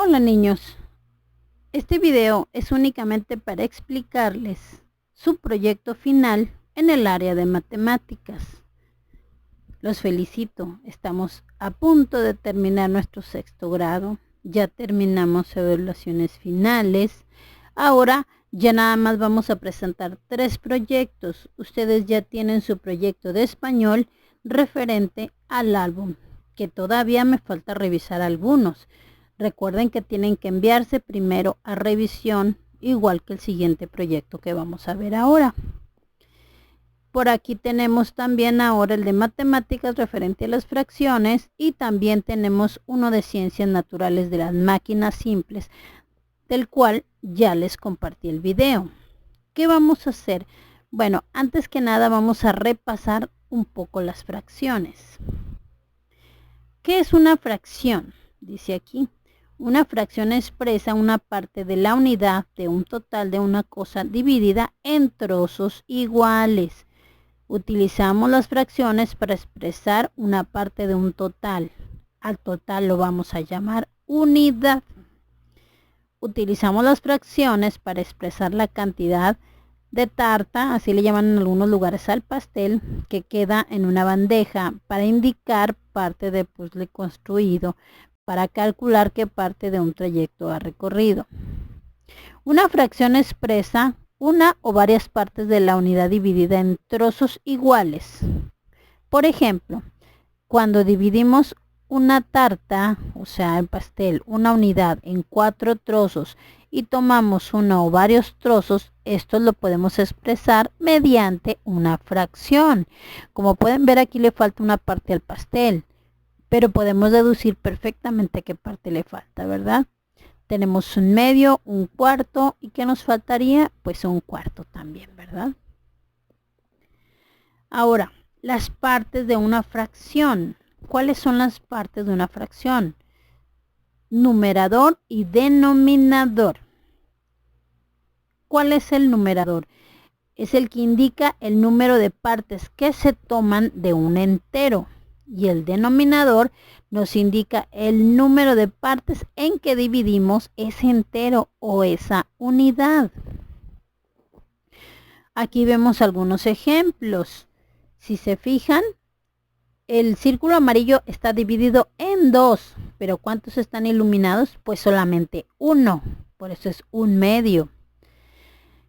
Hola niños, este video es únicamente para explicarles su proyecto final en el área de matemáticas. Los felicito, estamos a punto de terminar nuestro sexto grado, ya terminamos evaluaciones finales, ahora ya nada más vamos a presentar 3 proyectos. Ustedes ya tienen su proyecto de español referente al álbum, que todavía me falta revisar algunos. Recuerden que tienen que enviarse primero a revisión, igual que el siguiente proyecto que vamos a ver ahora. Por aquí tenemos también ahora el de matemáticas referente a las fracciones y también tenemos uno de ciencias naturales de las máquinas simples, del cual ya les compartí el video. ¿Qué vamos a hacer? Bueno, antes que nada vamos a repasar un poco las fracciones. ¿Qué es una fracción? Dice aquí. Una fracción expresa una parte de la unidad de un total de una cosa dividida en trozos iguales. Utilizamos las fracciones para expresar una parte de un total. Al total lo vamos a llamar unidad. Utilizamos las fracciones para expresar la cantidad de tarta, así le llaman en algunos lugares al pastel, que queda en una bandeja para indicar parte de puzzle construido, para calcular qué parte de un trayecto ha recorrido. Una fracción expresa una o varias partes de la unidad dividida en trozos iguales. Por ejemplo, cuando dividimos una tarta, o sea, el pastel, una unidad en 4 trozos y tomamos uno o varios trozos, esto lo podemos expresar mediante una fracción. Como pueden ver, aquí le falta una parte al pastel, pero podemos deducir perfectamente qué parte le falta, ¿verdad? Tenemos un medio, un cuarto, ¿y qué nos faltaría? Pues un cuarto también, ¿verdad? Ahora, las partes de una fracción. ¿Cuáles son las partes de una fracción? Numerador y denominador. ¿Cuál es el numerador? Es el que indica el número de partes que se toman de un entero. Y el denominador nos indica el número de partes en que dividimos ese entero o esa unidad. Aquí vemos algunos ejemplos. Si se fijan, el círculo amarillo está dividido en 2, pero ¿cuántos están iluminados? Pues solamente 1, por eso es un medio.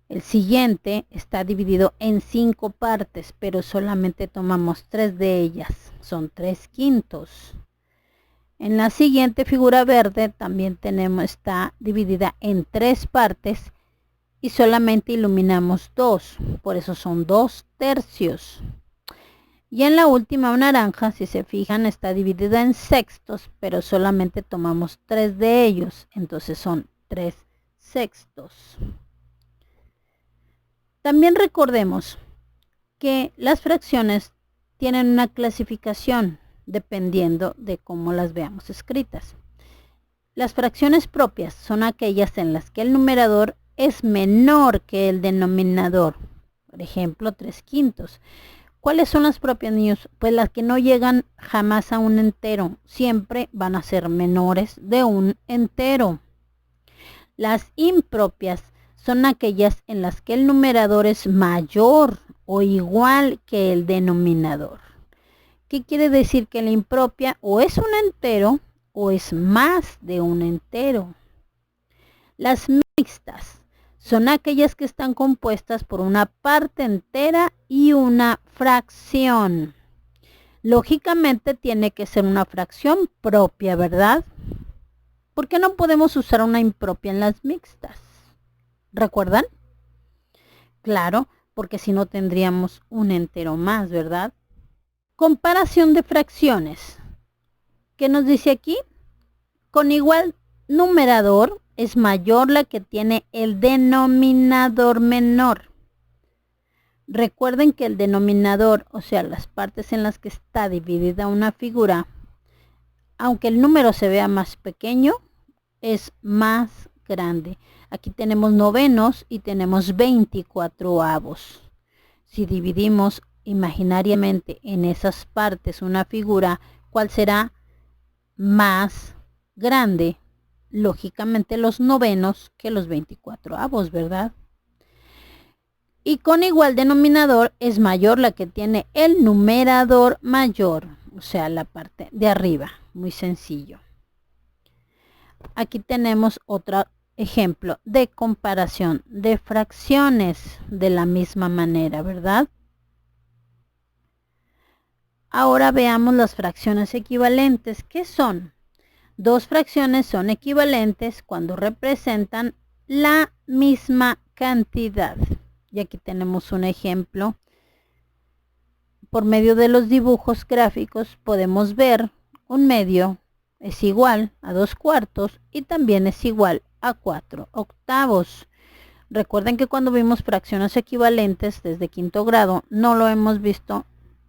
El siguiente está dividido en 5 partes, pero solamente tomamos 3 de ellas, son 3/5. En la siguiente figura verde también está dividida en 3 partes y solamente iluminamos 2, por eso son 2/3. Y en la última naranja, si se fijan, está dividida en sextos, pero solamente tomamos 3 de ellos, entonces son 3/6. También recordemos que las fracciones tienen una clasificación dependiendo de cómo las veamos escritas. Las fracciones propias son aquellas en las que el numerador es menor que el denominador. Por ejemplo, 3/5. ¿Cuáles son las propias, niños? Pues las que no llegan jamás a un entero. Siempre van a ser menores de un entero. Las impropias son aquellas en las que el numerador es mayor o igual que el denominador. ¿Qué quiere decir? Que la impropia o es un entero o es más de un entero. Las mixtas son aquellas que están compuestas por una parte entera y una fracción. Lógicamente tiene que ser una fracción propia, ¿verdad? ¿Por qué no podemos usar una impropia en las mixtas? ¿Recuerdan? Claro, porque si no tendríamos un entero más, ¿verdad? Comparación de fracciones. ¿Qué nos dice aquí? Con igual numerador es mayor la que tiene el denominador menor. Recuerden que el denominador, o sea, las partes en las que está dividida una figura, aunque el número se vea más pequeño, es más grande. Aquí tenemos novenos y tenemos 24avos. Si dividimos imaginariamente en esas partes una figura, ¿cuál será más grande? lógicamente los novenos que los 24avos, ¿verdad? Y con igual denominador es mayor la que tiene el numerador mayor, o sea, la parte de arriba. Muy sencillo. Aquí tenemos otro ejemplo de comparación de fracciones de la misma manera, ¿verdad? Ahora veamos las fracciones equivalentes. ¿Qué son? Dos fracciones son equivalentes cuando representan la misma cantidad. Y aquí tenemos un ejemplo. Por medio de los dibujos gráficos podemos ver un medio es igual a 2/4 y también es igual a 4/8. Recuerden que cuando vimos fracciones equivalentes desde quinto grado no lo hemos visto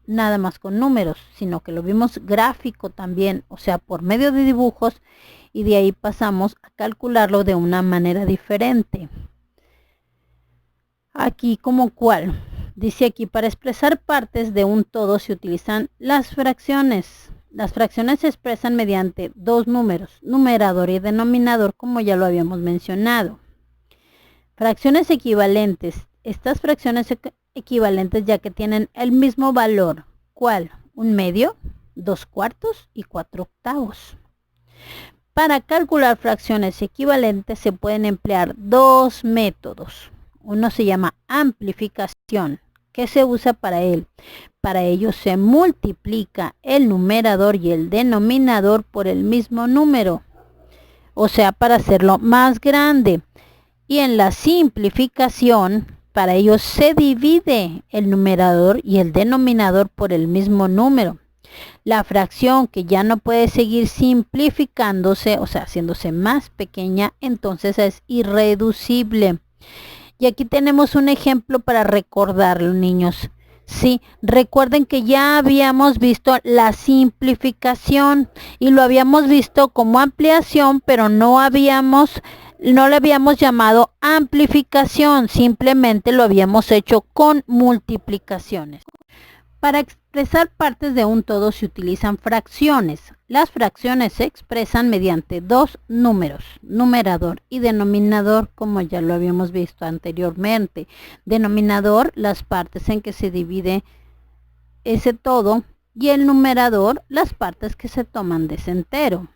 nada más con números, sino que lo vimos gráfico también, o sea, por medio de dibujos, y de ahí pasamos a calcularlo de una manera diferente. Aquí como cuál. Dice aquí, para expresar partes de un todo se utilizan las fracciones. Las fracciones se expresan mediante dos números, numerador y denominador, como ya lo habíamos mencionado. Fracciones equivalentes. Estas fracciones equivalentes ya que tienen el mismo valor. ¿Cuál? Un medio, 2/4 y 4/8. Para calcular fracciones equivalentes se pueden emplear dos métodos. Uno se llama amplificación. ¿Qué se usa para él? Para ello se multiplica el numerador y el denominador por el mismo número, o sea, para hacerlo más grande. Y en la simplificación, para ello se divide el numerador y el denominador por el mismo número. La fracción que ya no puede seguir simplificándose, o sea, haciéndose más pequeña, entonces es irreducible. Y aquí tenemos un ejemplo para recordarlo, niños. Sí, recuerden que ya habíamos visto la simplificación y lo habíamos visto como ampliación, pero no le habíamos llamado amplificación, simplemente lo habíamos hecho con multiplicaciones. Para expresar partes de un todo se utilizan fracciones. Las fracciones se expresan mediante dos números, numerador y denominador, como ya lo habíamos visto anteriormente. Denominador, las partes en que se divide ese todo, y el numerador, las partes que se toman de ese entero.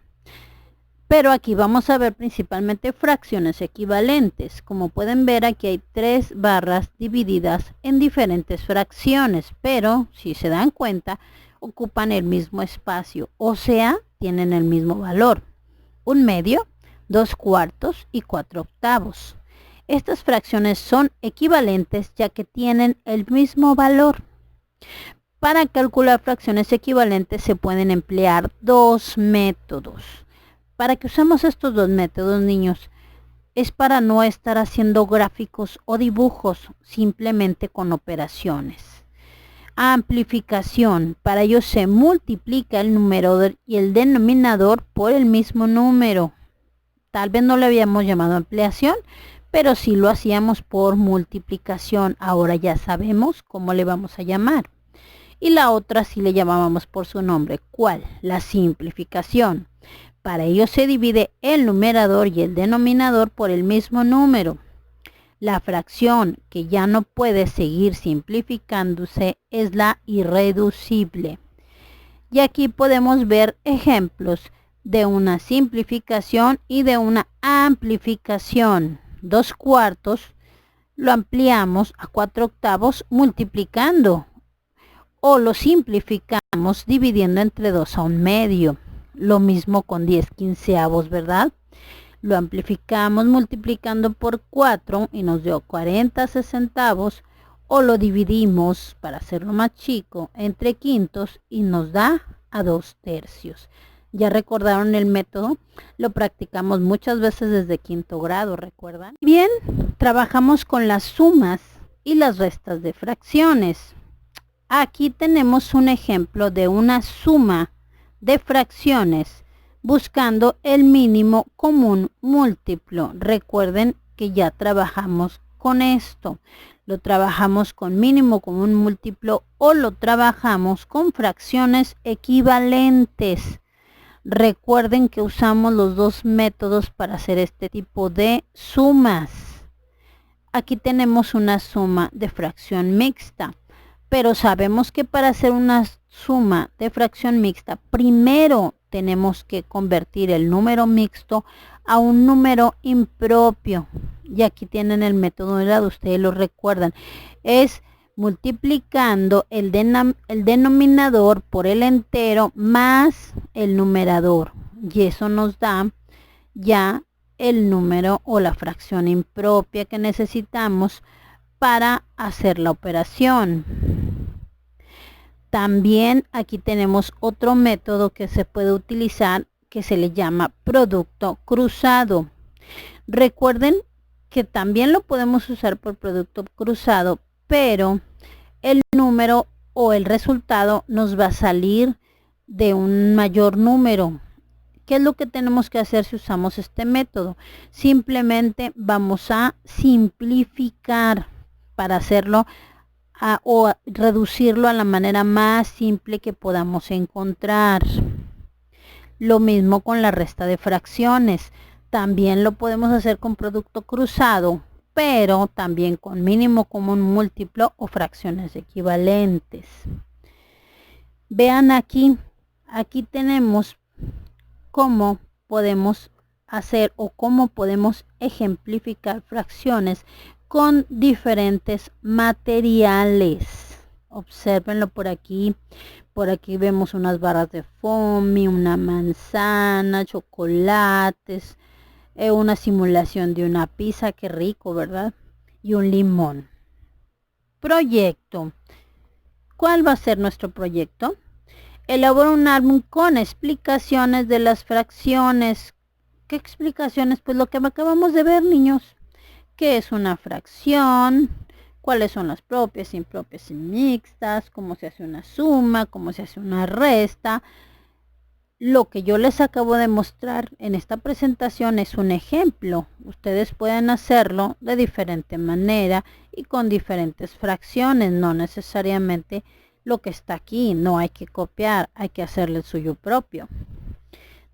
Pero aquí vamos a ver principalmente fracciones equivalentes. Como pueden ver, aquí hay 3 barras divididas en diferentes fracciones, pero si se dan cuenta, ocupan el mismo espacio, o sea, tienen el mismo valor. Un medio, 2/4 y 4/8. Estas fracciones son equivalentes ya que tienen el mismo valor. Para calcular fracciones equivalentes se pueden emplear dos métodos. ¿Para qué usamos estos dos métodos, niños? Es para no estar haciendo gráficos o dibujos, simplemente con operaciones. Amplificación. Para ello se multiplica el numerador y el denominador por el mismo número. Tal vez no le habíamos llamado ampliación, pero sí lo hacíamos por multiplicación. Ahora ya sabemos cómo le vamos a llamar. Y la otra sí le llamábamos por su nombre. ¿Cuál? La simplificación. Para ello se divide el numerador y el denominador por el mismo número. La fracción que ya no puede seguir simplificándose es la irreducible. Y aquí podemos ver ejemplos de una simplificación y de una amplificación. 2/4 lo ampliamos a 4/8 multiplicando, o lo simplificamos dividiendo entre 2 a un medio. Lo mismo con 10/15, ¿verdad? Lo amplificamos multiplicando por 4 y nos dio 40/60, o lo dividimos para hacerlo más chico entre quintos y nos da a 2/3. ¿Ya recordaron el método? Lo practicamos muchas veces desde quinto grado, ¿recuerdan? Bien, trabajamos con las sumas y las restas de fracciones. Aquí tenemos un ejemplo de una suma de fracciones buscando el mínimo común múltiplo. Recuerden que ya trabajamos con esto. Lo trabajamos con mínimo común múltiplo o lo trabajamos con fracciones equivalentes. Recuerden que usamos los dos métodos para hacer este tipo de sumas. Aquí tenemos una suma de fracción mixta, pero sabemos que para hacer una suma de fracción mixta, primero tenemos que convertir el número mixto a un número impropio. Y aquí tienen el método de lado, ustedes lo recuerdan. Es multiplicando el denominador por el entero más el numerador. Y eso nos da ya el número o la fracción impropia que necesitamos para hacer la operación. También aquí tenemos otro método que se puede utilizar que se le llama producto cruzado. Recuerden que también lo podemos usar por producto cruzado, pero el número o el resultado nos va a salir de un mayor número. ¿Qué es lo que tenemos que hacer si usamos este método? Simplemente vamos a simplificar para hacerlo o reducirlo a la manera más simple que podamos encontrar. Lo mismo con la resta de fracciones. También lo podemos hacer con producto cruzado, pero también con mínimo común múltiplo o fracciones equivalentes. Vean aquí tenemos cómo podemos hacer o cómo podemos ejemplificar fracciones con diferentes materiales. Obsérvenlo por aquí. Por aquí vemos unas barras de foamy, una manzana, chocolates, una simulación de una pizza, qué rico, ¿verdad? Y un limón. Proyecto. ¿Cuál va a ser nuestro proyecto? Elabora un álbum con explicaciones de las fracciones. ¿Qué explicaciones? Pues lo que acabamos de ver, niños. ¿Qué es una fracción? ¿Cuáles son las propias, impropias y mixtas? ¿Cómo se hace una suma? ¿Cómo se hace una resta? Lo que yo les acabo de mostrar en esta presentación es un ejemplo. Ustedes pueden hacerlo de diferente manera y con diferentes fracciones, no necesariamente lo que está aquí. No hay que copiar, hay que hacerle el suyo propio.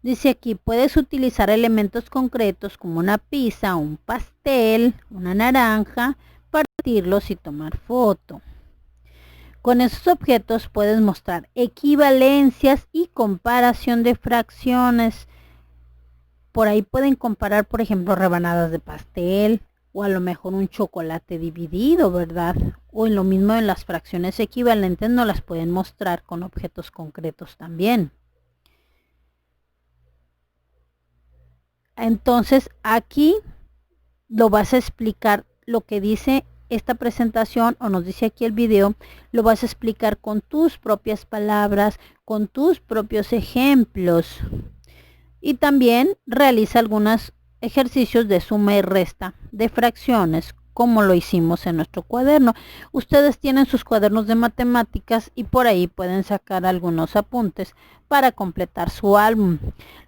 Dice aquí, puedes utilizar elementos concretos como una pizza, un pastel, una naranja, partirlos y tomar foto. Con esos objetos puedes mostrar equivalencias y comparación de fracciones. Por ahí pueden comparar, por ejemplo, rebanadas de pastel o a lo mejor un chocolate dividido, ¿verdad? O en lo mismo en las fracciones equivalentes no las pueden mostrar con objetos concretos también. Entonces aquí lo vas a explicar lo que dice esta presentación o nos dice aquí el video, lo vas a explicar con tus propias palabras, con tus propios ejemplos. Y también realiza algunos ejercicios de suma y resta de fracciones, como lo hicimos en nuestro cuaderno. Ustedes tienen sus cuadernos de matemáticas y por ahí pueden sacar algunos apuntes para completar su álbum.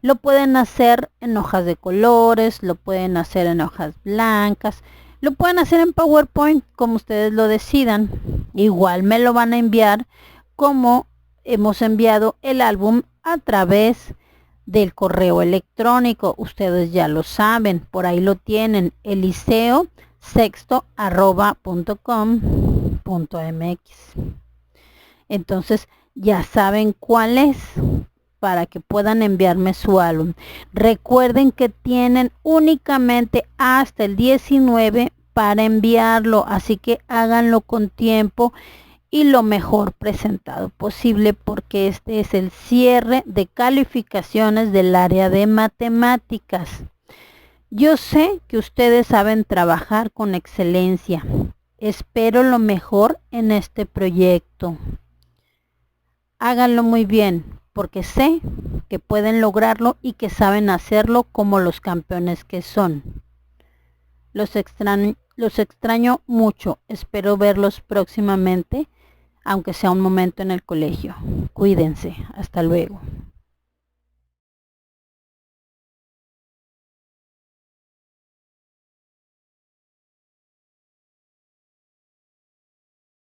Lo pueden hacer en hojas de colores, lo pueden hacer en hojas blancas, lo pueden hacer en PowerPoint, como ustedes lo decidan. Igual me lo van a enviar como hemos enviado el álbum a través del correo electrónico. Ustedes ya lo saben, por ahí lo tienen, eliseo6.com.mx. Entonces ya saben cuál es, para que puedan enviarme su álbum. Recuerden que tienen únicamente hasta el 19 para enviarlo, así que háganlo con tiempo y lo mejor presentado posible, porque este es el cierre de calificaciones del área de matemáticas. Yo sé que ustedes saben trabajar con excelencia. Espero lo mejor en este proyecto. Háganlo muy bien, porque sé que pueden lograrlo y que saben hacerlo como los campeones que son. Los extraño mucho. Espero verlos próximamente, aunque sea un momento en el colegio. Cuídense. Hasta luego.